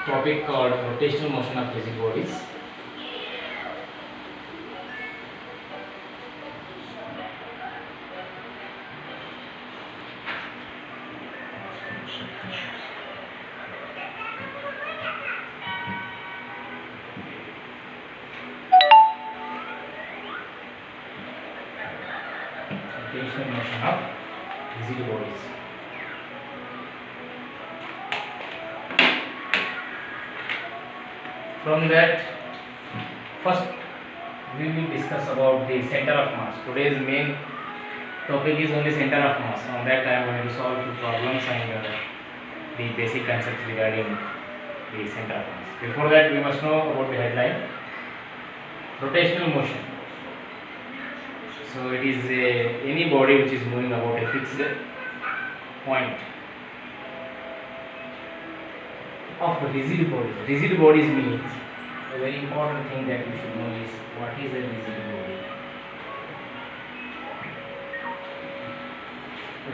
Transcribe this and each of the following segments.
topic called rotational motion of rigid bodies. Rotational motion of rigid bodies. From that, first we will discuss about the center of mass. Today's main topic is only center of mass. On that I am going to solve few problems and the basic concepts regarding the center of mass. Before that, we must know about the headline: rotational motion. So it is any body which is moving about a fixed point of rigid body. Rigid bodies means a very important thing that we should know is what is a rigid body.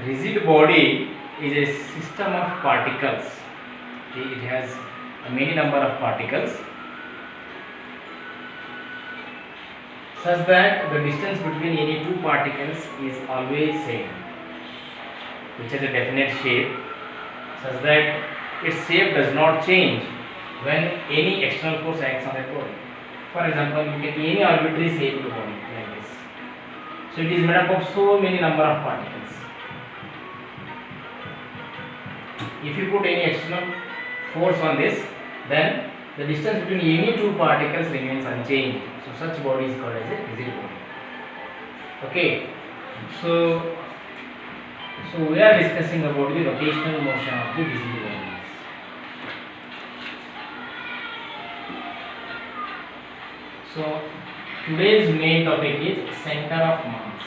Rigid body is a system of particles. It has a many number of particles such that the distance between any two particles is always same, which has a definite shape, such that its shape does not change when any external force acts on that body. For example, you take any arbitrary shaped body like this. So it is made up of so many number of particles. If you put any external force on this, then the distance between any two particles remains unchanged. So such body is called as a rigid body. Okay. So we are discussing about the rotational motion of the rigid bodies. So today's main topic is center of mass.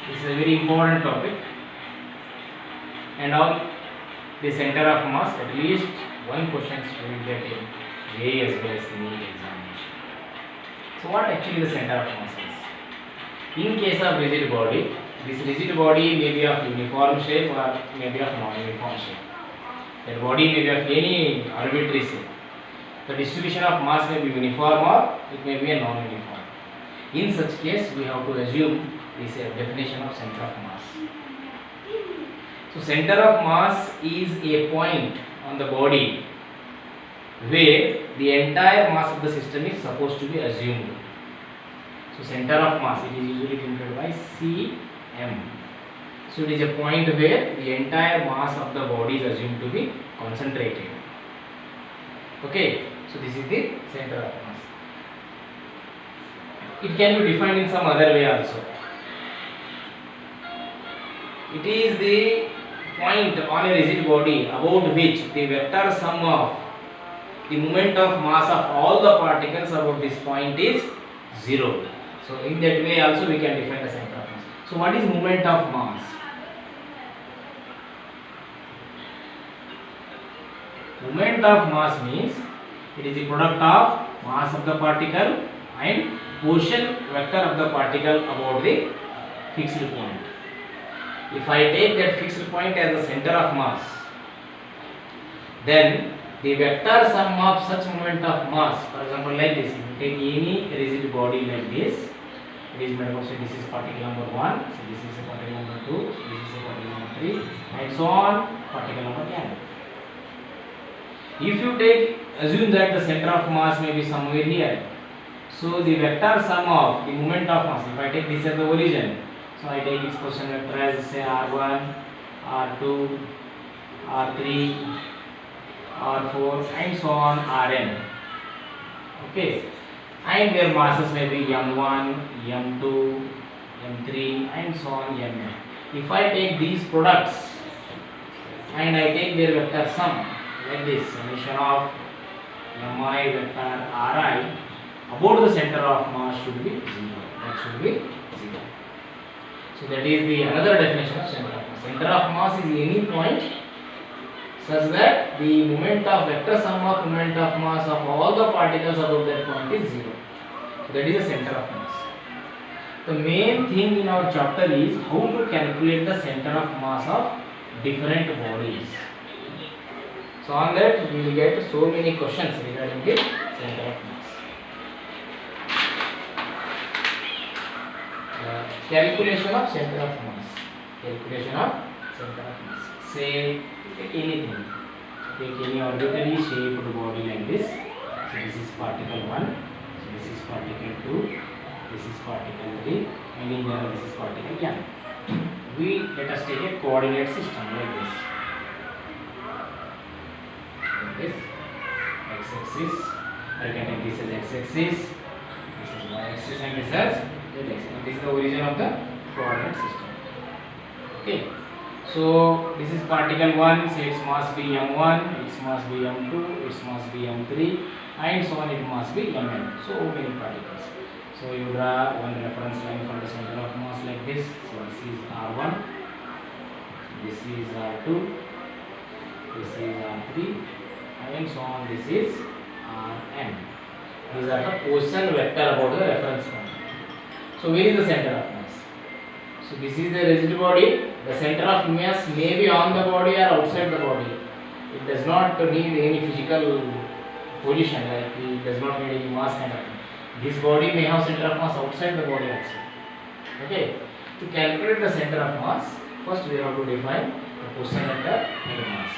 This is a very important topic, and on the center of mass, at least one question we will get in JEE as well as NEET examination. So what actually the center of mass is? In case of rigid body, this rigid body may be of uniform shape or may be of non-uniform shape. That body may be of any arbitrary shape. The distribution of mass may be uniform or it may be a non-uniform. In such case, we have to assume this definition of center of mass. So center of mass is a point on the body where the entire mass of the system is supposed to be assumed. So center of mass, it is usually denoted by Cm. So it is a point where the entire mass of the body is assumed to be concentrated. Okay, so this is the center of mass. It can be defined in some other way also. It is the point on a rigid body about which the vector sum of the moment of mass of all the particles about this point is 0. So in that way also we can define the center of mass. So what is moment of mass? Moment of mass means it is the product of mass of the particle and position vector of the particle about the fixed point. If I take that fixed point as the center of mass, then the vector sum of such moment of mass, for example like this, if you take any rigid body like this, it is made up of, say, this is particle number 1, so this is a particle number 2, this is a particle number 3, and so on, particle number n. If you assume that the center of mass may be somewhere here, so the vector sum of the moment of mass, if I take this as the origin, so I take its position vector as, say, r1, r2, r3, r4, and so on, rn. Okay, and their masses may be m1, m2, m3, and so on, mn. If I take these products and I take their vector sum like this, summation of mi vector ri about the center of mass should be 0. That should be 0. So that is the another definition of center of mass. Center of mass is any point such that the moment of vector sum of moment of mass of all the particles about that point is 0. So that is the center of mass. The main thing in our chapter is how to calculate the center of mass of different bodies. So on that we will get so many questions regarding the center of mass. Calculation of center of mass. Calculation of center of mass. Say take anything. Take any orbitally shaped body like this. So this is particle 1. So this is particle 2. This is particle 3. And in general this is particle n. Let us take a coordinate system like this. This x-axis, I can take this as x-axis, this is y-axis and this as z-axis. This is the origin of the coordinate system. Okay, so this is particle 1, so its mass be m1, its mass be m2, its mass be m3 and so on, it must be mn. So many particles. So you draw one reference line for the center of mass like this. So this is r1, this is r2, this is r3 and so on, this is Rn. These are the position vector about the reference point. So where is the center of mass? So this is the rigid body. The center of mass may be on the body or outside the body. It does not need any physical position, like it does not need any mass kind of thing. This body may have center of mass outside the body also. Okay. To calculate the center of mass, first we have to define the position vector and the mass.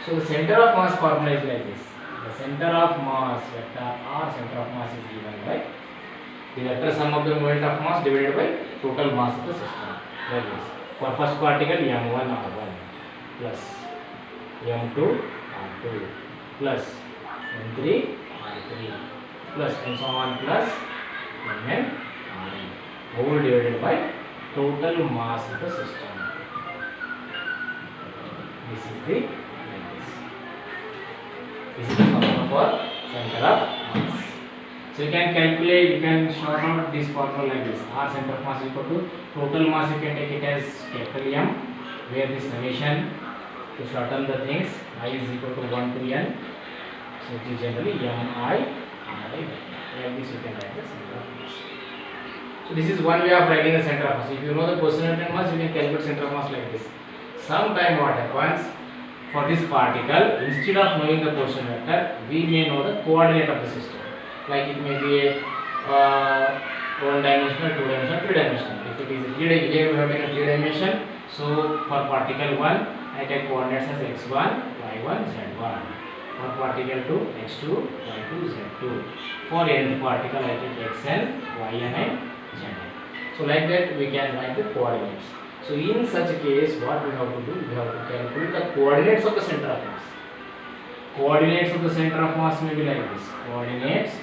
So the center of mass formula is like this. The center of mass vector or center of mass is given by the vector sum of the moment of mass divided by total mass of the system. Like this. For first particle m1 r1 plus m2 r2 plus m3 r3 plus and so on plus mn rn whole divided by total mass of the system. This is the This is the formula for center of mass. So you can calculate, you can short out this formula like this. R center of mass is equal to total mass. You can take it as capital M, where this summation to shorten the things, I is equal to 1 to n. So it is generally mi ri. Like this you can write the center of mass. So this is one way of writing the center of mass. If you know the position of mass, you can calculate center of mass like this. Sometime what happens? For this particle, instead of knowing the position vector, we may know the coordinate of the system. Like it may be a one dimensional, two dimensional, three dimensional. If it is a here we have taken a three dimension. So for particle 1, I take coordinates as x1, y1, z1. For particle 2, x2, y2, z2. For nth particle, I take xn, yn and zn. So like that we can write the coordinates. So in such a case, what we have to do? We have to calculate the coordinates of the center of mass. Coordinates of the center of mass may be like this. Coordinates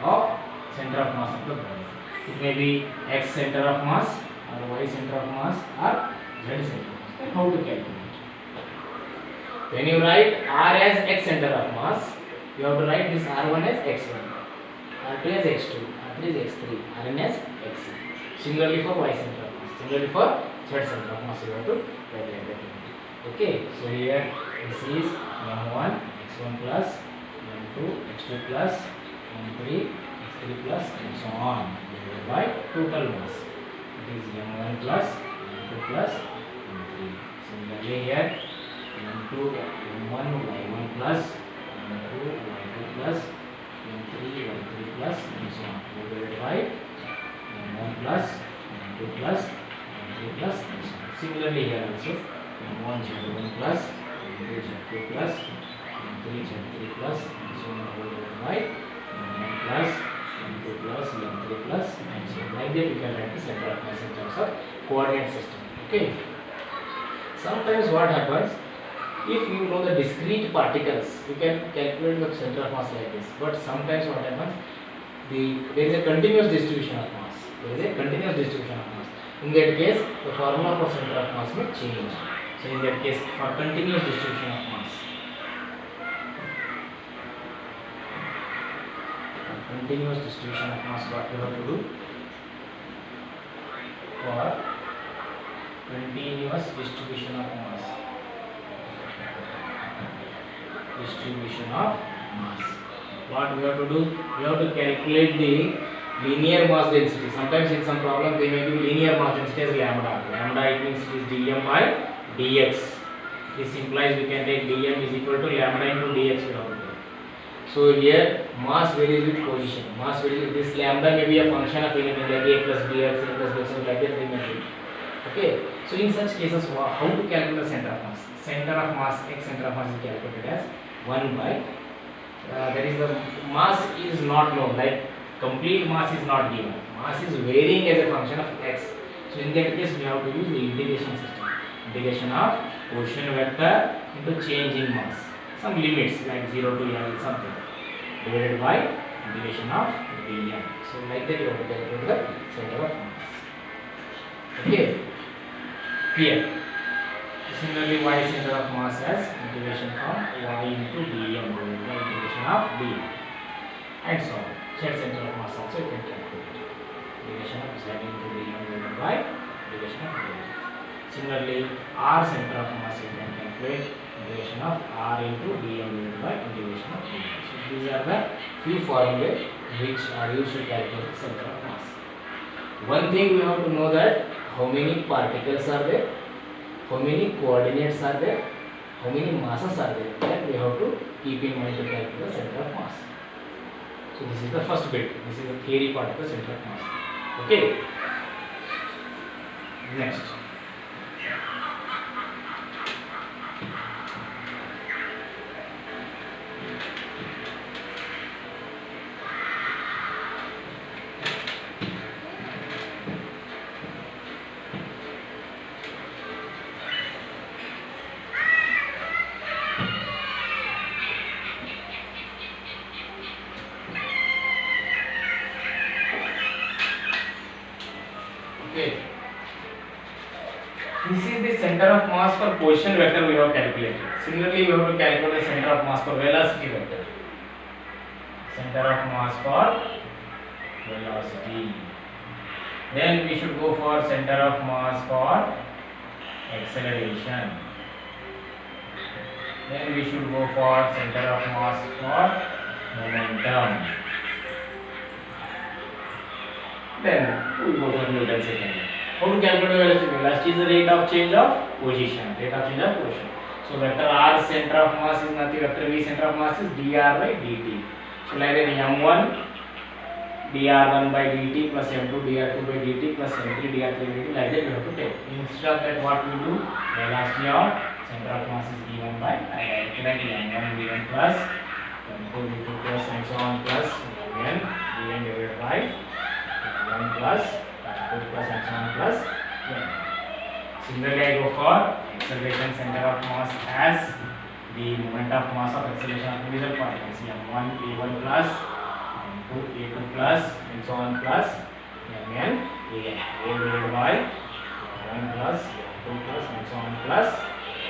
of center of mass of the body. It may be x center of mass or y center of mass or z center of mass. Then how to calculate? When you write r as x center of mass, you have to write this r1 as x1, r2 as x2, r3 as x3, rn as xc. Similarly for y center of mass. Similarly for z center of mass, you have to write like that. Okay, so here this is m1 x1 plus m2 x2 plus m3 x3 plus and so on divided by total mass. It is m1 plus m2 plus m3. Similarly here m2 m1 y1 plus m2 y2 plus m3 y3 plus and so on divided by m1 plus m2 plus m3 plus and so on. Similarly here also m1 z1 plus m2 z2 plus m3 z3 plus and so on divided by m1 plus m2 plus m3 plus and so on. Like that you can write the center of mass in terms of coordinate system. Okay. Sometimes what happens, if you know the discrete particles, you can calculate the center of mass like this. But sometimes what happens, there is a continuous distribution of mass. There is a continuous distribution of mass. In that case, the formula for center of mass may change. So in that case, for continuous distribution of mass, continuous distribution of mass, what we have to do? For continuous distribution of mass. Distribution of mass. What we have to do? We have to calculate the linear mass density. Sometimes in some problem they may give linear mass density as lambda. Lambda it means it is dm by dx. This implies we can take dm is equal to lambda into dx without it. So here mass varies with position. Mass varies with this lambda may be a function of anything like a plus bx, a plus bx, like that they may be. Okay. So in such cases, how to calculate the center of mass? Center of mass, x center of mass is calculated as 1 by that is the mass is not known, like complete mass is not given. Mass is varying as a function of x. So in that case we have to use the integration system. Integration of position vector into change in mass. Some limits like 0 to n something divided by integration of dm. So like that you have to calculate the center of mass. Okay. Clear. Similarly, y center of mass as integration from y into dm divided by integration of dm, and so on. Z center of mass also you can calculate. Integration of z into dm divided by integration of dm. Similarly, r center of mass you can calculate integration of r into dm divided by integration of dm. So these are the few formulae which are used to calculate the center of mass. One thing we have to know that how many particles are there, how many coordinates are there, how many masses are there, that we have to keep in mind to calculate the center of mass. So this is the first bit. This is the theory part of the center of mass. Okay. Next. Okay. This is the center of mass for position vector we have calculated. Similarly, we have to calculate the center of mass for velocity vector. Center of mass for velocity. Then we should go for center of mass for acceleration. Then we should go for center of mass for momentum. Then we go for Newton's second law. How to calculate velocity? Velocity is the rate of change of position. Rate of change of position. So vector r center of mass is nothing. Vector v center of mass is dr by dt. So like that m1 dr1 by dt plus m2 dr2 by dt plus m3 dr3 by dt. Like that we have to take. Instead of that, what we do? Velocity of center of mass is given by I write like m1 v1 plus m2 v2 plus and so on plus mn vn divided by 1 plus 2 plus and so on plus n. Similarly, I go for acceleration center of mass as the moment of mass of acceleration of individual particles. m1 a1 plus m2 a2 plus and so on plus mn a divided by 1 plus 2 plus and so on plus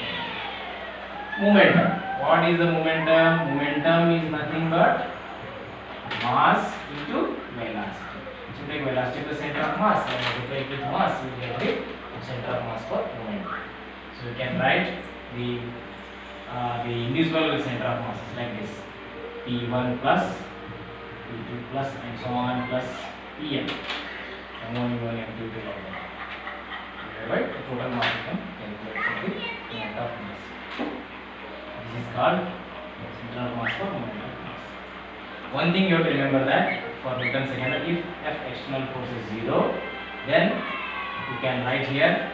n. Momentum. What is the momentum? Momentum is nothing but mass into velocity. Take velocity to the center of mass and multiply it with mass, we get the center of mass for momentum. So we can write the indivisible center of mass like this: p1 plus p2 plus and so on plus pn. m1 m2 m2 like that. Right? The total mass you can calculate for the moment of mass. This is called center of mass for moment of mass. One thing you have to remember that for Newton's second law, if F external force is 0, then you can write here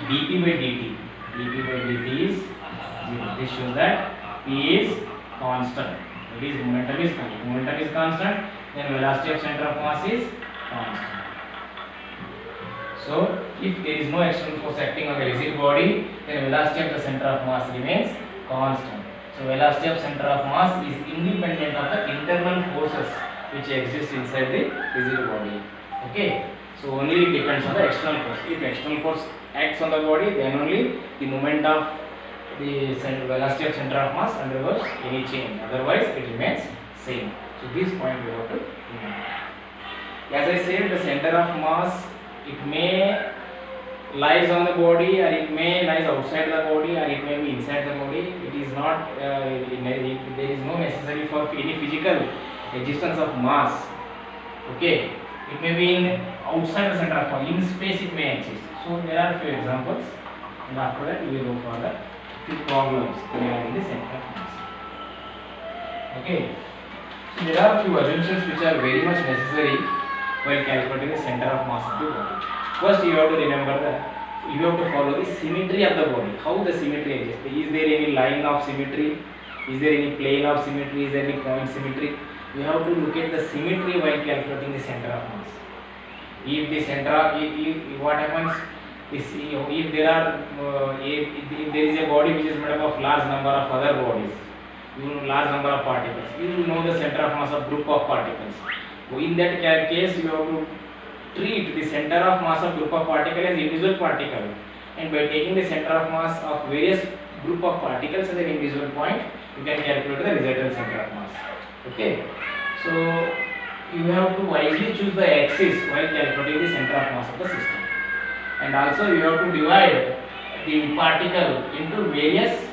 dp by dt. dp by dt is 0. This shows that P is constant. That is, momentum is constant. Momentum is constant, then velocity of center of mass is constant. So, if there is no external force acting on the rigid body, then velocity of the center of mass remains constant. So, velocity of center of mass is independent of the internal forces which exist inside the rigid body. Okay. So only it depends on the external force. If external force acts on the body, then only the moment of the velocity of center of mass undergoes any change. Otherwise, it remains same. So this point we have to remember. As I said, the center of mass, it may lies on the body, or it may lies outside the body, or it may be inside the body. It is not. There is no necessary for any physical existence of mass. Okay. It may be in outside the center of mass. In space it may exist. So there are few examples, and after that we will go for the few problems regarding the center of mass. Okay. So there are few assumptions which are very much necessary while calculating the center of mass of the body. First, you have to remember that you have to follow the symmetry of the body. How the symmetry exists? Is there any line of symmetry? Is there any plane of symmetry? Is there any point symmetry? You have to look at the symmetry while calculating the center of mass. If the center, if what happens is if there are if there is a body which is made up of large number of other bodies, large number of particles, you will know the center of mass of group of particles. In that case, you have to treat the center of mass of group of particles as individual particle, and by taking the center of mass of various group of particles as an individual point, you can calculate the resultant center of mass. Okay, so you have to wisely choose the axis while calculating the center of mass of the system, and also you have to divide the particle into various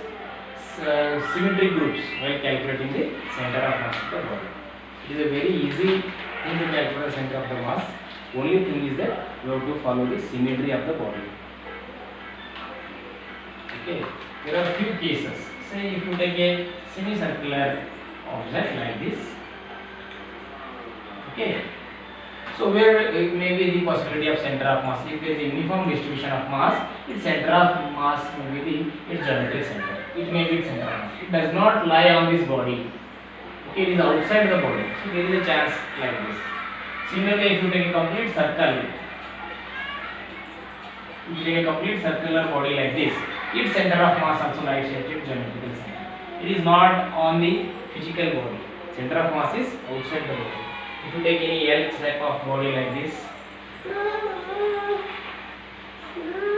symmetric groups while calculating the center of mass of the body. It is a very easy thing to calculate the center of the mass. Only thing is that you have to follow the symmetry of the body. Okay, there are few cases. Say if you take a semicircular object like this. Okay, so where it may be the possibility of center of mass. If there is a uniform distribution of mass, its center of mass may be its geometric center. It may be its center of mass. It does not lie on this body. Okay, it is outside the body. So there is a chance like this. Similarly, if you take a complete circle, if you take a complete circular body like this, its center of mass also lies at its geometrical center. It is not on the physical body. Center of mass is outside the body. If you take any L type of body like this,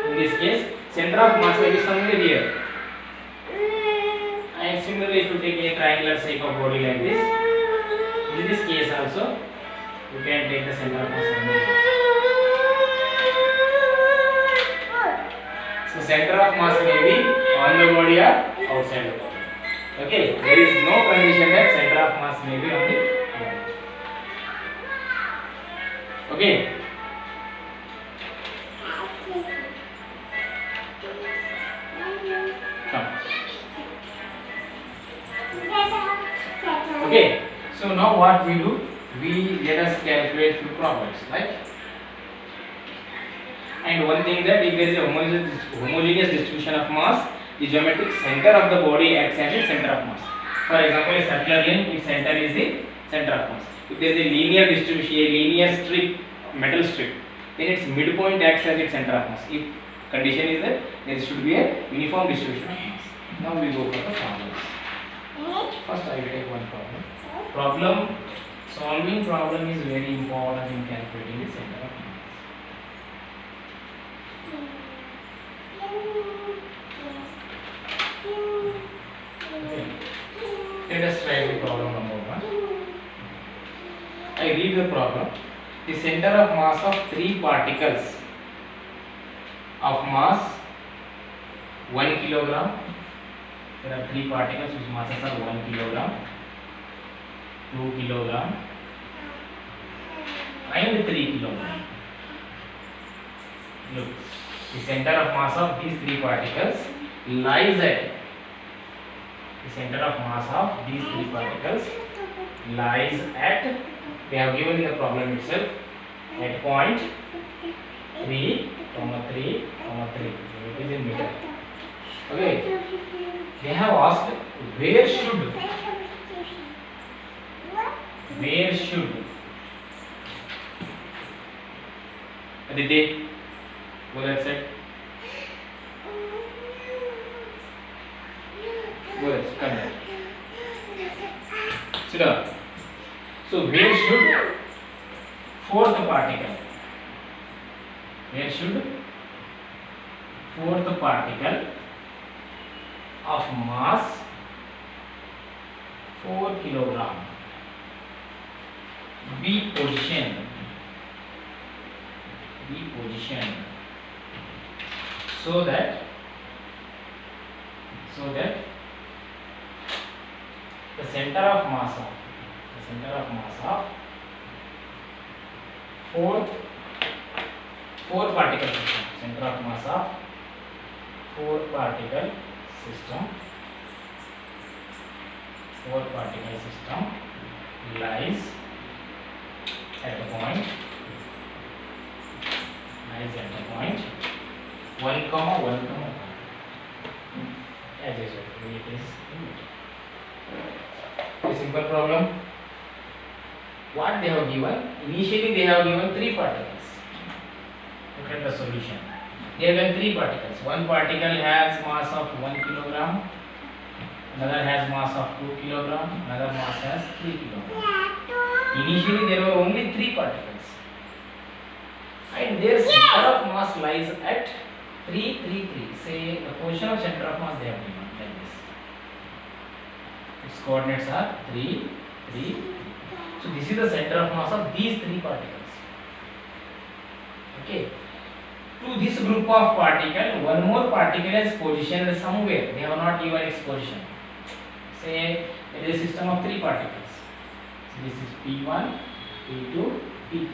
in this case, center of mass may be somewhere here. And similarly, if you take a triangular shape of body like this, in this case also, you can take the center of mass somewhere here. So center of mass may be on the body or outside the body. Okay, there is no condition that center of mass may be on the body. Okay. Come. Okay. So now what we do? Let us calculate few problems, right? And one thing that if there is a homogeneous distribution of mass, the geometric center of the body acts as its center of mass. For example, a circular ring, its center is the center of mass. If there is a linear distribution, a linear strip, metal strip, then its midpoint acts as its center of mass. If condition is that there should be a uniform distribution of mass. Now we go for the problems. First I will take one problem. Solving problem is very important in calculating the center of mass. Okay. Let us try the problem number 1. I read the problem. The center of mass of 3 particles of mass 1 kilogram. There are 3 particles whose masses are 1 kilogram, 2 kilogram, and 3 kilogram. Look, the center of mass of these 3 particles lies at they have given in the problem itself at point 3, 3, 3. It is in middle. Okay. They have asked where should Aditi, go that side. Go that side. Come here. Sit down. So where should fourth particle of mass 4 kilogram be positioned so that the center of mass of four particle system. Center of mass of four particle system. Four particle system lies at the point. Lies at the point 1, 1, 1. As I said, it is a simple problem. What they have given? Initially they have given 3 particles. Look at the solution. They have given 3 particles. One particle has mass of 1 kilogram, another has mass of 2 kilogram, another mass has 3 kilogram. Initially there were only 3 particles, and their center of mass lies at 3, 3, 3. Say the position of center of mass they have given like this. Its coordinates are 3, 3. So this is the center of mass of these 3 particles. Okay. To this group of particle, one more particle is positioned somewhere. They have not given its position. Say it is a system of 3 particles. So this is P1, P2, P3.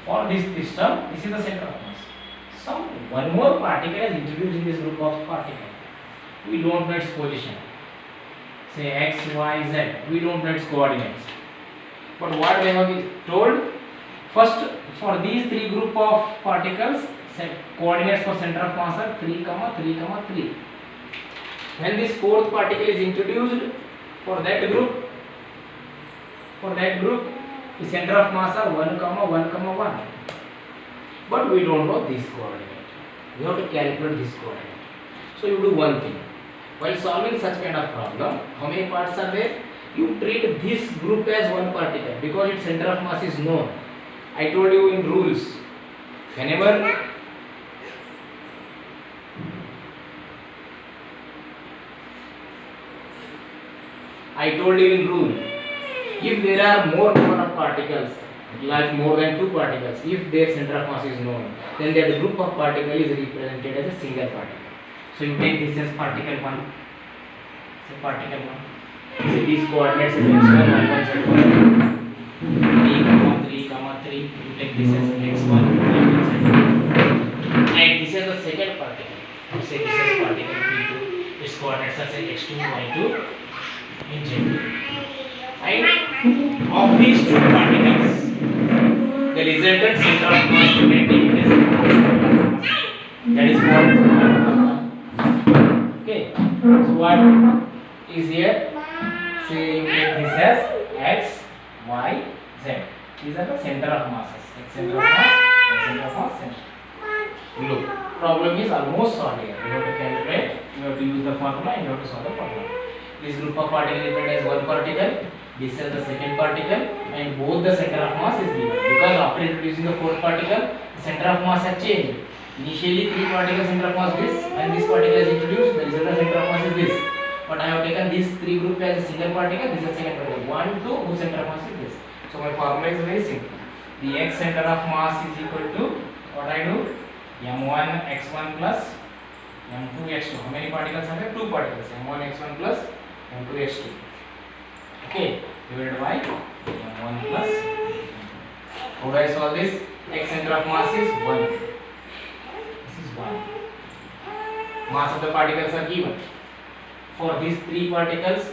For this system, this is the center of mass. One more particle is introduced in this group of particles. We don't know its position. Say X, Y, Z. We don't know its coordinates. But what we have told, first for these 3 group of particles, coordinates for center of mass are 3, 3, 3. When this 4th particle is introduced for that group, the center of mass are 1, 1, 1. But we don't know this coordinate. We have to calculate this coordinate. So you do one thing. While solving such kind of problem, how many parts are there? You treat this group as one particle because its center of mass is known. I told you in rules, whenever if there are more number of particles, like more than 2 particles, if their center of mass is known, then that group of particle is represented as a single particle. So you take this as particle 1. So particle 1. So these coordinates is x1, y1, z1, 3, 3. You take this as x1, y1, z1. And this is the second particle. Say this is particle P2. Its coordinates are say x2, y2, and z2. And of these 2 particles, the resultant center of mass you can take it as that is called. Okay. So what is here? Say you take this as x, y, z. These are the center of masses. X center of mass, y center of mass, center. Look, problem is almost solved here. You have to calculate, you have to use the formula, and you have to solve the problem. This group of particles is made as one particle. This is the second particle, and both the center of mass is given. Because after introducing the 4th particle, the center of mass has changed. Initially 3 particles center of mass this, and this particle is introduced, the resultant center of mass is this. But I have taken these 3 groups as a single particle, this is a second particle. 1, 2, whose center of mass is this. So my formula is very simple. The x center of mass is equal to, what I do? m1 x1 plus m2 x2. How many particles are there? 2 particles. m1 x1 plus m2 x2. Okay, divided by m1 plus. How do I solve this? X center of mass is 1. This is 1. Mass of the particles are given. For these 3 particles,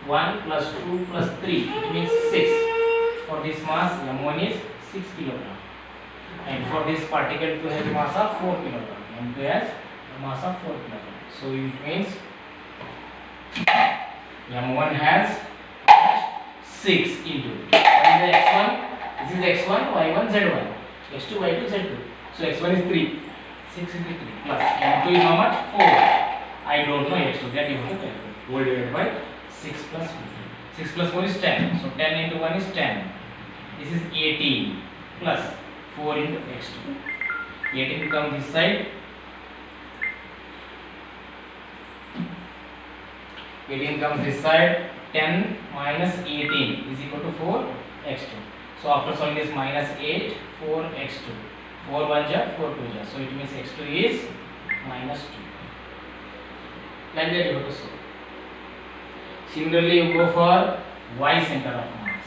1 plus 2 plus 3, it means 6. For this mass, m1 is 6 kilogram. And for this particle to have a mass of 4 kilogram. M2 has a mass of 4 kilogram. So it means m1 has 6 into. What is the x1? This is x1, y1, z1. x2, y2, z2. So x1 is 3. 6 into 3 plus m2 is how much? 4. I don't know x2. That you have to calculate. 4 divided by 6 plus 15. 6 plus 4 is 10. So 10 into 1 is 10. This is 18 plus 4 into x2. 18 comes this side. 18 comes this side. 10 minus 18 is equal to 4 x2. So after solving this, minus 8, 4 x2. 4 1 ja, 4 2 ja. So it means x2 is minus 2. Like that you have to solve. Similarly, you go for y center of mass.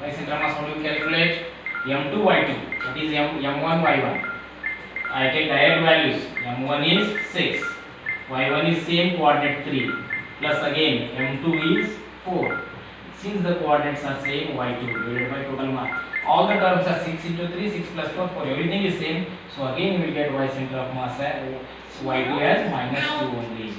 Y center of mass, how do you calculate? m2 y2, that is m1 y1. I take direct values. m1 is 6, y1 is same coordinate 3, plus again m2 is 4. Since the coordinates are same, y2 divided by total mass. All the terms are 6 into 3, 6 plus 4, 4. Everything is same. So again you will get y center of mass as y2 as -2 only.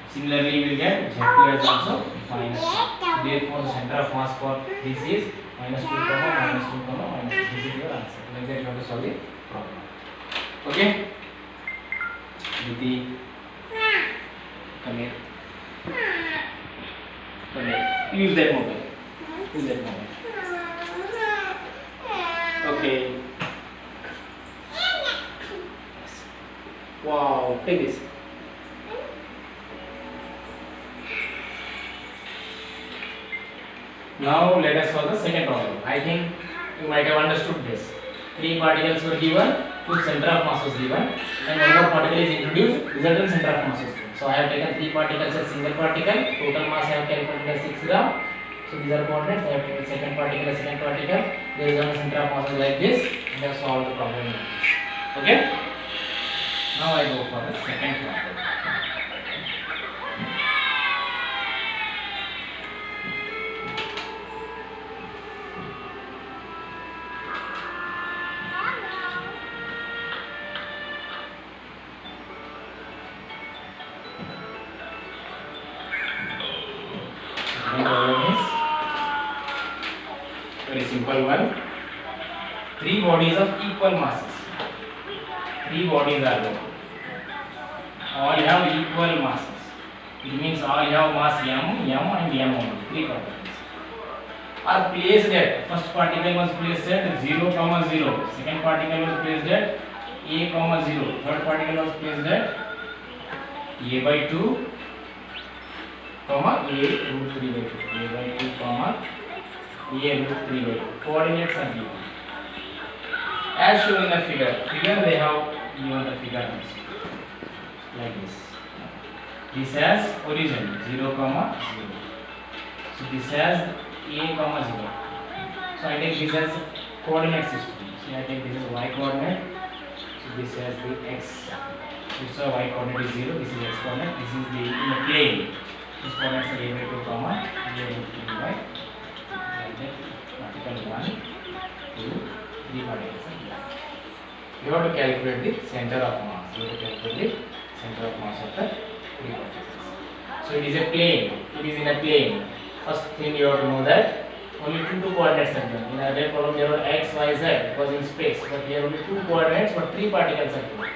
Similarly, we will get z2 as also -2. Therefore, the center of mass for this is -2, -2, -2. This is your answer. Like that you have to solve the problem. Okay? Diti, come here. Come here. Use that mobile. Use that mobile. Okay. Wow, take this. Now let us solve the second problem. I think you might have understood this. 3 particles were given, whose center of mass was given, and one more particle is introduced, resultant center of mass was given. So I have taken 3 particles as single particle, total mass I have calculated as 6 gram. So these are coordinates. I have taken second particle as second particle. There is one center of mass like this, and I have solved the problem. Okay? Now I go for the second problem. Very simple one. 3 bodies of equal masses. 3 bodies are there. All have equal masses. It means all have mass m, and m only. 3 particles are placed at. First particle was placed at 0, 0. Second particle was placed at a, 0. Third particle was placed at a by 2, a root 3 by 2. A by 2, a root 3 by 2. Coordinates are given. As shown in the figure. They have given the figure like this. This has origin 0, 0. So this has a, 0. So I take this as coordinate system. So I take this as y coordinate. So this has the x. So y coordinate is 0. This is x coordinate. This is the in the plane. This coordinates are a by 2, a root 3 by. Particle 1, 2, 3 particles. You have to calculate the center of mass. You have to calculate the center of mass of the 3 particles. So it is a plane. It is in a plane. First thing you have to know that only two coordinates are given. In a other problem there were x, y, z. It was in space. But here only 2 coordinates, but 3 particles are given.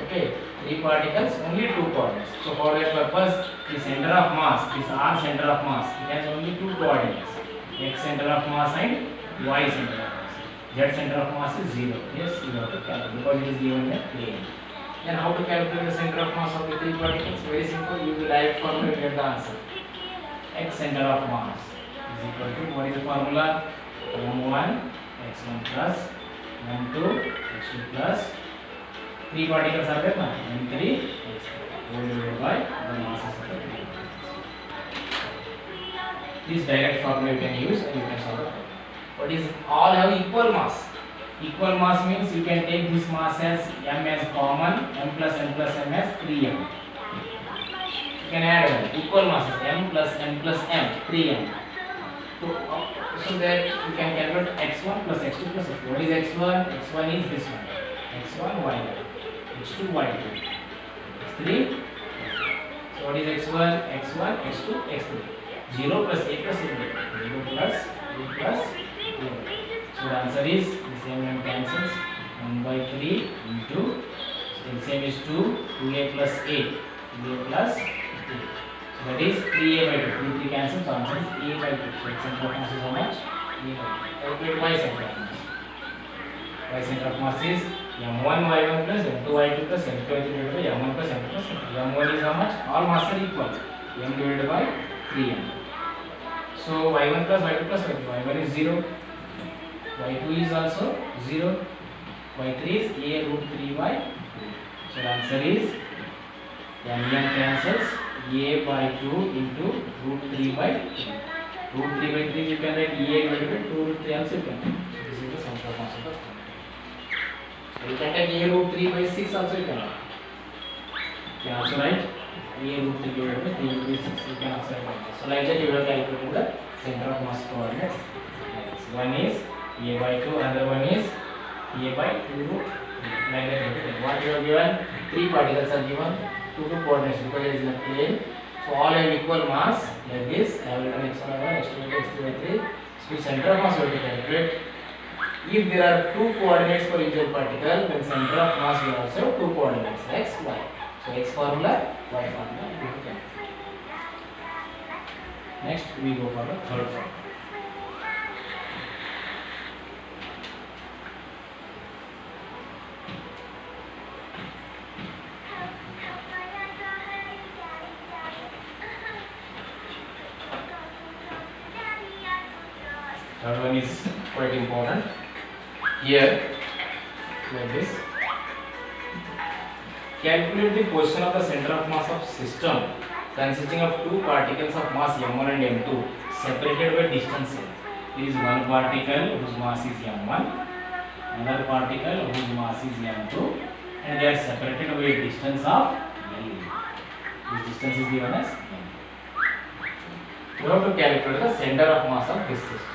Okay, 3 particles, only 2 coordinates. So for that purpose, the center of mass, this R center of mass, it has only 2 coordinates. X center of mass and y center of mass. Z center of mass is 0. Yes, you have to calculate because it is given in a plane. Then how to calculate the center of mass of the 3 particles? Very simple. Use the direct formula to get the answer. X center of mass is equal to, what is the formula? m1 x1 plus m2 x2 plus 3 particles are there, m3 x3 divided by the masses of the 3 particles. This direct formula you can use and you can solve the problem. What is all have equal mass? Equal mass means you can take this mass as m as common, m plus m as 3m. You can add one. Equal masses m plus m, 3m. So that you can calculate x1 plus x2 plus x2. What is x1? x1 is this one. x1 y1. x2 y2. x3. So what is x1? x1 x2 x3. 0 plus a plus a. 0 plus a plus a. So the answer is the same name cancels. 1 by 3 into LCM is 2. 2a plus a. 2a plus a. So that is 3a by 2. 3 cancels. So answer is a by 2. So its center of mass is how much? A by 2. Calculate y center of mass. Y center of mass is m1 y1 plus m2 y2 plus m2 y3 divided by m1 plus m2 plus m3. m1 is how much? All masses are equal. m divided by 3m. So y1 plus y2 plus y3. y1 is 0. y2 is also 0. y3 is a root 3 by 2. So the answer is m cancels a by 2 into root 3 by 3. Root 3 by 3 you can write a divided by 2 root 3 also you can. So this is the center of you can take a root 3 by 6 also you can write. You can also write a root 3 divided by 3 by 6. You can also write like this. So like that you have calculated the center of mass coordinates. One is a by 2, another one is a by 2 root 3. Like that. What you have given? 3 particles are given, 2 coordinates because it is in a plane. So all have equal mass like this. I have written x by 1, x2 by 2, x3 by 3. So center of mass we have to calculate. If there are 2 coordinates for each particle, then center of mass will also have 2 coordinates x, y. So x formula, y formula. Next we go for the third formula. Third one is quite important. Here, like this. Calculate the position of the center of mass of system consisting of 2 particles of mass m1 and m2 separated by distance l. There is one particle whose mass is m1, another particle whose mass is m2, and they are separated by a distance of l. This distance is given as m. We have to calculate the center of mass of this system.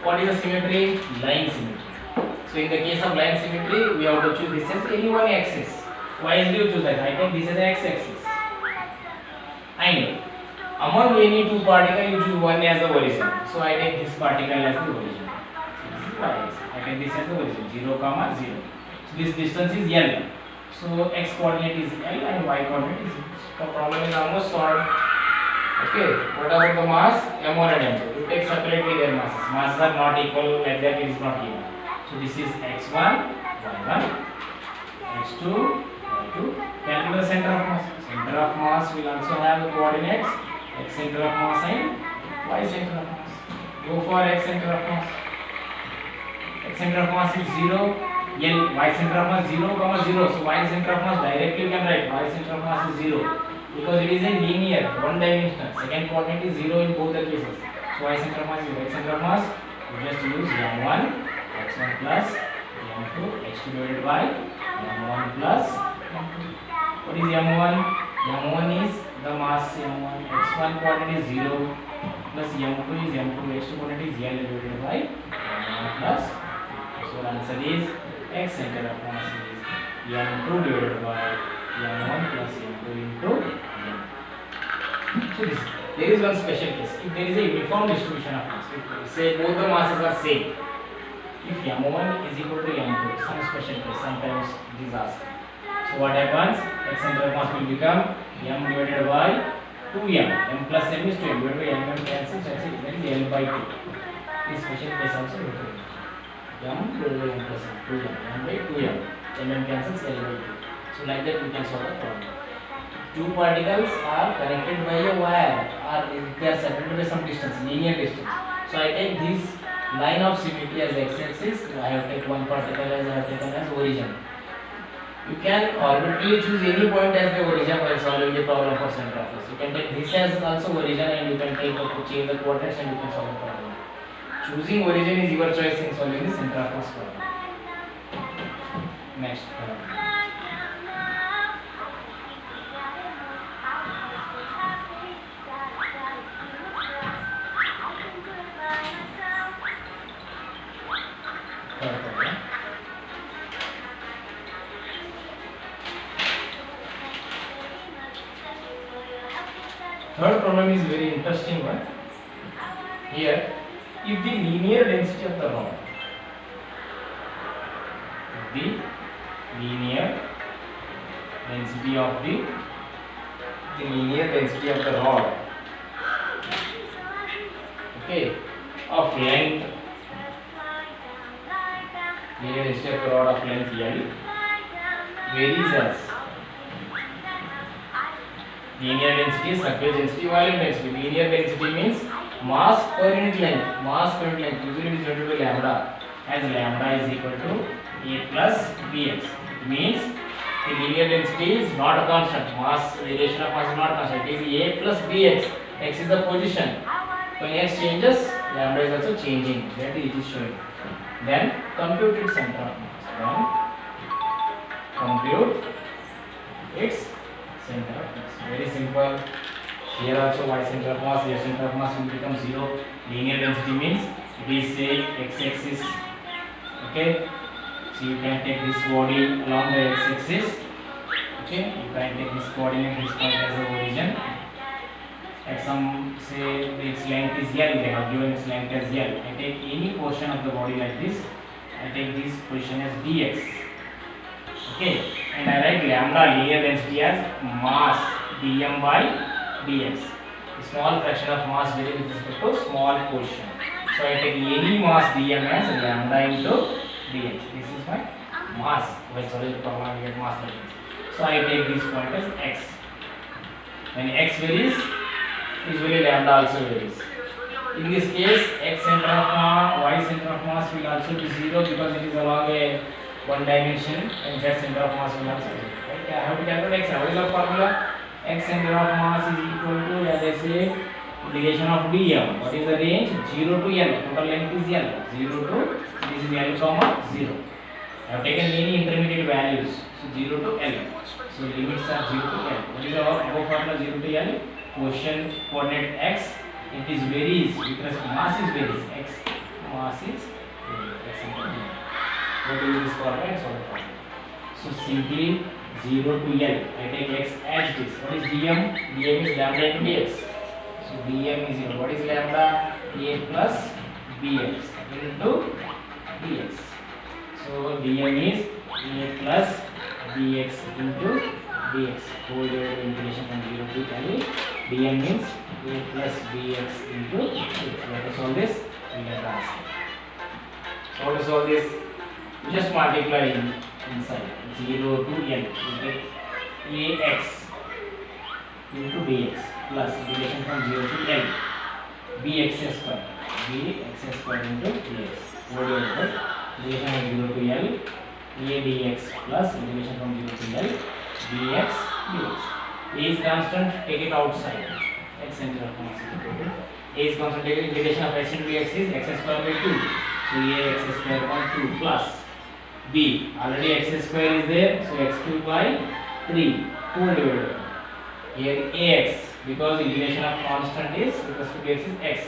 What is the symmetry? Line symmetry. So in the case of line symmetry, we have to choose this as any one axis. Why is you choose that? I take this as x-axis. And among any 2 particles, you choose one as the origin. So I take this particle as the origin. So this is y-axis. I take this as the origin. 0, 0. So this distance is L. So x coordinate is L and y coordinate is 0. So the problem is almost solved. Okay, what about the mass? M1 and M2. You take separately their masses. Masses are not equal, like that it is not given. So this is x1, y1, x2, y2. Calculate the center of mass. Center of mass will also have the coordinates x center of mass and y center of mass. Go for x center of mass. X center of mass is 0, L, y center of mass 0, 0. So y center of mass directly you can write y center of mass is 0. Because it is a linear, one dimensional. Second coordinate is 0 in both the cases. So y center of mass is 0. X center of mass, we just use m1, x1 plus m2, x2 divided by m1 plus m2. What is m1? m1 is the mass m1. x1 coordinate is 0 plus m2 is m2. x2 coordinate is l divided by m1 plus. So the answer is x center of mass is m2 divided by m1 plus m2 into m. So there is one special case. If there is a uniform distribution of mass, say both the masses are same, if m1 is equal to m2, some special case, sometimes it is asked. So what happens? X center of mass will become m divided by 2m. M plus m is 2m divided by m cancels, that is l by 2. This special case also m divided by m plus m, 2m, m by 2m. m cancels l by 2. So like that we can solve the problem. 2 particles are connected by a wire, or they are separated by some distance, linear distance. So I take this line of symmetry as x-axis. I have taken one particle as I have taken as origin. You can arbitrarily choose any point as the origin while solving the problem for center of mass. You can take this as also origin and you can take change the coordinates and you can solve the problem. Choosing origin is your choice in solving the center of mass problem. Next problem. Third problem is very interesting one. Here, if the linear density of the rod, okay, of length, linear density of the rod of length L varies as linear density, surface density, volume density. Linear density means mass per unit length. Mass per unit length usually is denoted by lambda, as lambda is equal to A plus Bx. It means the linear density is not a constant. Mass variation of mass is not constant. It is A plus Bx. X is the position. When x changes, lambda is also changing. That it is showing. Then compute its center of mass. Compute its center of mass. Very simple. Here also y center of mass, z center of mass will become 0. Linear density means it is say x-axis. Okay. So you can take this body along the x-axis. Okay. You can take this coordinate, this point as the origin. At some say its length is L. They have given its length as L. I take any portion of the body like this. I take this position as dx. Okay. And I write lambda linear density as mass dm by dx. The small fraction of mass varies with respect to small portion. So I take any mass dm as lambda into dx. This is my mass. When solid problem I get mass like this. So I take this point as x. When x varies, usually lambda also varies. In this case, x center of mass, y center of mass will also be 0 because it is along a one dimension, and z center of mass will also be 0. Right? I have to calculate x. What is the formula? X center of mass is equal to, as I say, integration of dm. What is the range? 0 to L. Total length is L. 0 to, this is L comma 0. I have taken any intermediate values. So 0 to L. So limits are 0 to L. What is our above formula 0 to L? Quotient coordinate x. It is varies because mass is varies. X mass is varies. X into dm. What is this formula and solve the problem? So simply 0 to L. I take x as this. What is dm? Dm is lambda into dx. So dm is 0. What is lambda? A plus bx into dx. So dm is a plus bx into dx. Whole integration from 0 to L. Dm means a plus bx into dx. Let us solve this. We get the answer. So how to solve this? You just multiply inside 0 to L. You get ax into dx plus integration from 0 to L bx square into dx. What do you get? Integration from 0 to L a dx plus integration from 0 to L dx dx. A is constant, take it outside. X center of mass. A is constant, take integration of x into dx is x square by 2. So a x square by 2 plus b. Already x square is there, so x cube by 3 whole divided. Here ax, because integration of constant is with respect to x is x.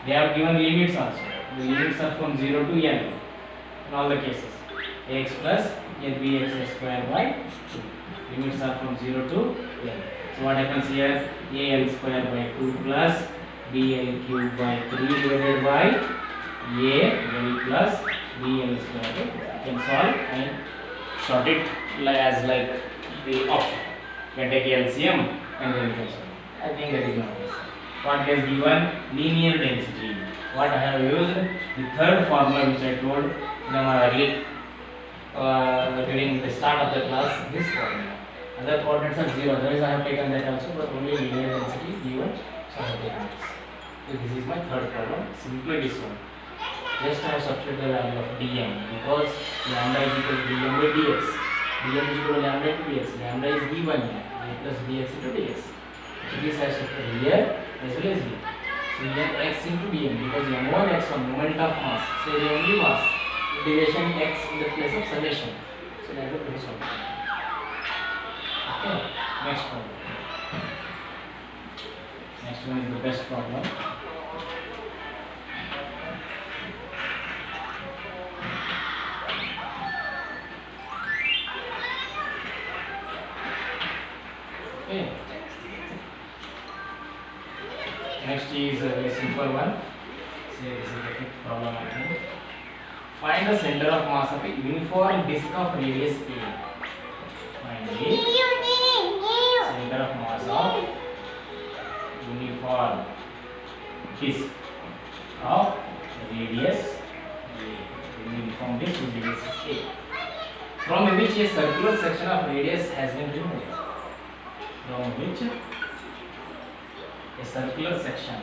They have given limits also. The limits are from 0 to L in all the cases. Ax plus bx square by 2. Limits are from 0 to L. So what happens here? Al square by 2 plus bl cube by 3 divided by al plus bl square by 2. You can solve and sort it as like the option. You can take LCM and then you can solve. I think that is not this. What is given? Linear density. What I have used? The third formula which I told in my early during the start of the class. This formula. Other coordinates are 0. Otherwise I have taken that also, but only linear density given. So I have taken this. So this is my third problem. Simply this one. Just I have substituted the value of dm because lambda is equal to dm by dx. Dm is equal to lambda into dx. Lambda is given here. A plus bx into dx. So this I have substituted here as well as here. So here x into dm because m1 x1 moment of mass. So here only mass. Integration x in the place of summation. So that will be solved. Okay. Next problem. Next one is the best problem. Okay. Next is a very simple one. Say this is the fifth problem I think. Find the center of mass of a uniform disk of radius a. Find the center of mass of uniform disk of radius a. Uniform disk with radius a. From which a circular section of radius has been removed. From which a circular section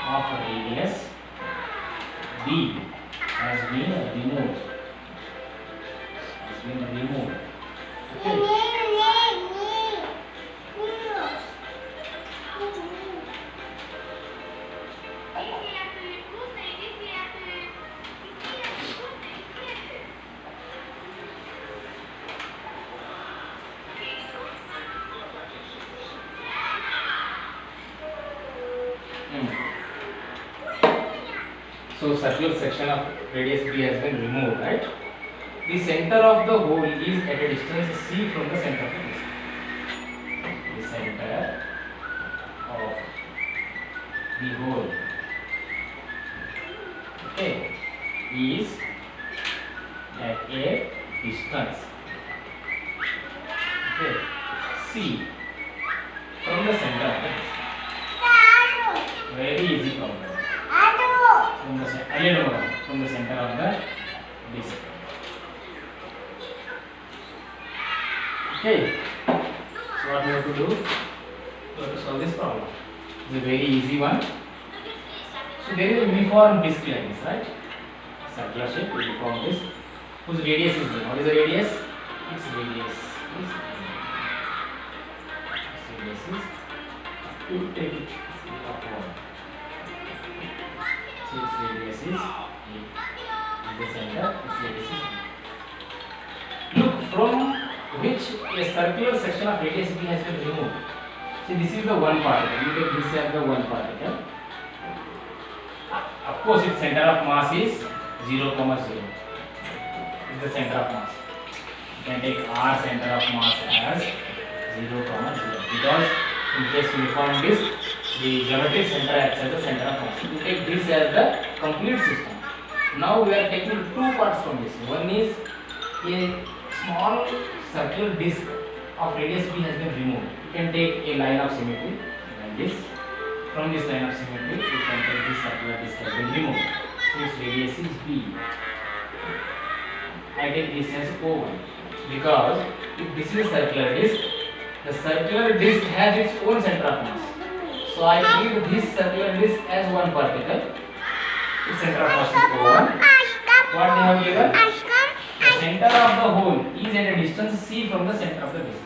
of radius b has been removed. Okay. So circular section of radius b has been removed, right? The center of the hole is at a distance c from the center of the disk. The center of the hole, okay, is at a distance, okay, c from the center of the disk. Very easy problem. From the center of the disk. Okay. So what we have to do? We have to solve this problem. It's a very easy one. So there is a uniform disk like this, right? Circular shape, uniform disk, whose radius is given. What is the radius? Its radius is you take it upward. So its radius is the center. Its radius is look from which a circular section of radius b has been removed. See, this is the one particle. You take this as the one particle. Of course, its center of mass is 0, 0. It's the center of mass. You can take R center of mass as 0, 0. Because in case uniform disk, the geometric center acts as the center of mass. You take this as the complete system. Now we are taking two parts from this. One is a small circular disk of radius b has been removed. You can take a line of symmetry like this. From this line of symmetry, you can take this circular disk has been removed. So its radius is b. I take this as O1 because if this is a circular disk, the circular disk has its own center of mass. So I treat this circular disk as one particle. Its center of mass is O1. What they have given? The center of the hole is at a distance c from the center of the disk.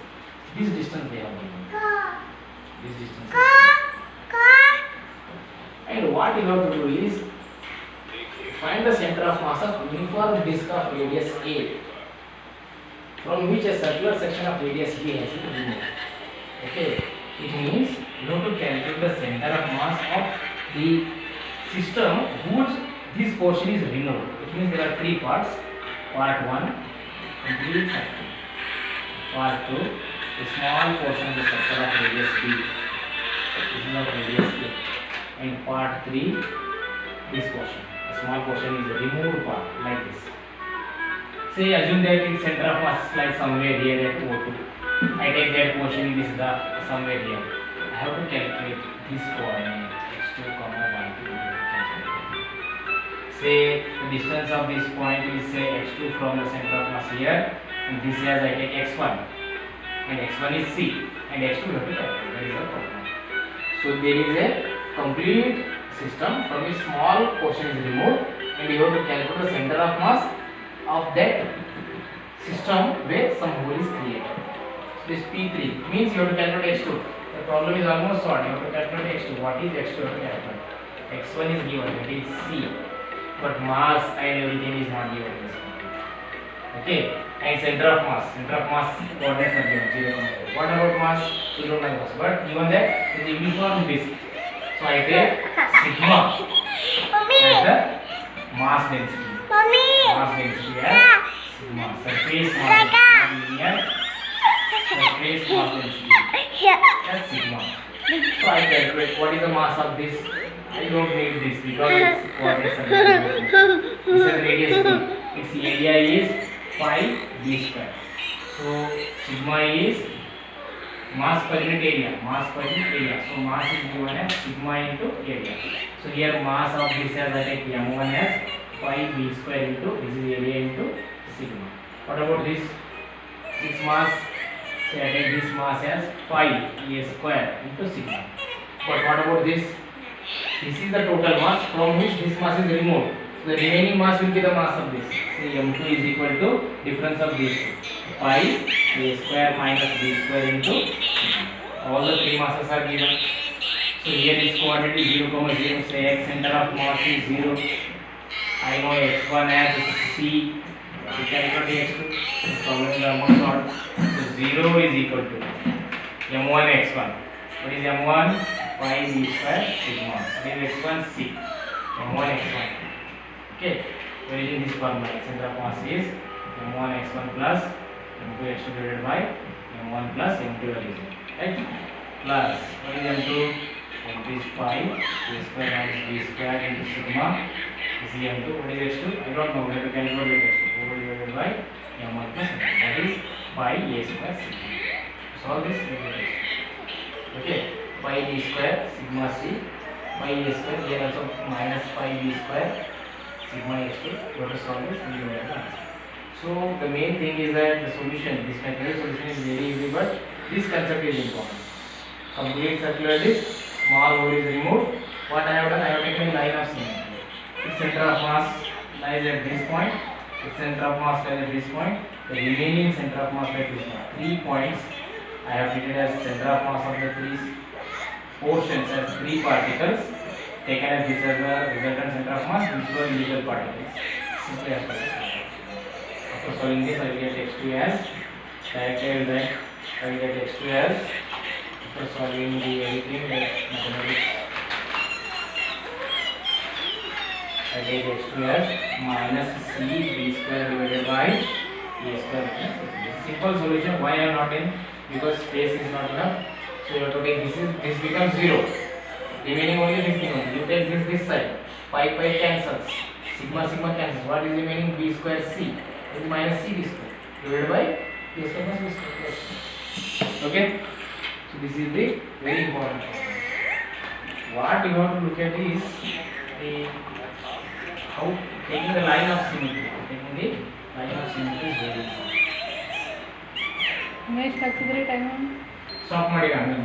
This distance they have given. This distance. And what you have to do is find the center of mass of uniform disk of radius a, from which a circular section of radius b has been removed. Okay, it means you have to calculate the center of mass of the system whose this portion is removed. It means there are three parts. Part 1, complete circle. Part 2, a small portion of the circle of radius b. This is of radius a. And part 3, this portion. A small portion is a removed part like this. Say assume that its center of mass lies somewhere here at O2. I take that portion in this graph somewhere here. I have to calculate this coordinate x2, y2. Say the distance of this point is say x2 from the center of mass here, and this as I take x1, and x1 is c, and x2 have to calculate. That is the problem. So there is a complete system from which small portion is removed, and you have to calculate the center of mass of that system where some hole is created. So this P3 means you have to calculate x2. The problem is almost solved. You have to calculate x2. What is x2? You have to calculate. x1 is given, that is c. But mass and everything is not given in this problem. Okay, and center of mass coordinates are given 0, 0. What about mass? We don't have mass, but given that it is uniform disk. So I take sigma as the mass density. Mass density as sigma. Surface mass density, linear surface mass density as sigma. So I calculate what is the mass of this. I don't need this because its coordinates are given. This is radius b. Its area is pi b square. So sigma is mass per unit area. So mass is given as sigma into area. So here mass of this as I take m1 as pi b square into this is area into sigma. What about this? Its mass, say I take this mass as pi a square into sigma. But what about this? This is the total mass from which this mass is removed. So the remaining mass will be the mass of this. So m2 is equal to difference of these two. Pi a square minus b square into sigma. All the three masses are given. So here its coordinate is 0, 0. Say x center of mass is 0. I know x1 as c. We calculate x2. The problem is almost solved. So 0 is equal to m1 x1. What is m1? Pi b square sigma. That is x1 c. m1 x1. Okay, we are using this formula. Center of mass is m1 x1 plus m2 x2 divided by m1 plus m2 is right, plus what is m2? M2 is pi a square minus b square into sigma. This is m2. What is x2? I don't know. We have to calculate it. x2 divided by m1 plus m2. That is pi a square sigma. Solve this. Okay, pi b square sigma c pi a square, here also minus pi b square sigma x2. You have to solve this and you will get the answer. So the main thing is that the solution, this mathematical solution is very easy, but this concept is important. Complete circular disc, small hole is removed. What I have done, I have taken a line of symmetry. Its center of mass lies at this point. Its center of mass lies at this point. The remaining center of mass lies at this point. 3 points I have treated as center of mass of the 3 portions as 3 particles, taken as this as the resultant center of mass, which were illegal particles. Simply as well. After solving this, I will get x2 as directly that I will get x2 as, after solving the everything like mathematics, I get x2 as minus c b square divided by a square. This is simple solution. Why I am not in? Because space is not enough. So you have to take this becomes 0. Remaining only this thing only. You take this side. Pi cancels. Sigma cancels. What is remaining? B square c. It is minus c b square divided by a square plus b square. Okay. So this is the very important problem. What you have to look at is the how taking the line of symmetry. Taking the line of symmetry is very important. ಎಷ್ಟು ಆಗ್ತಿದ್ರಿ time stop ಮಾಡಿ ಆಮೇಲೆ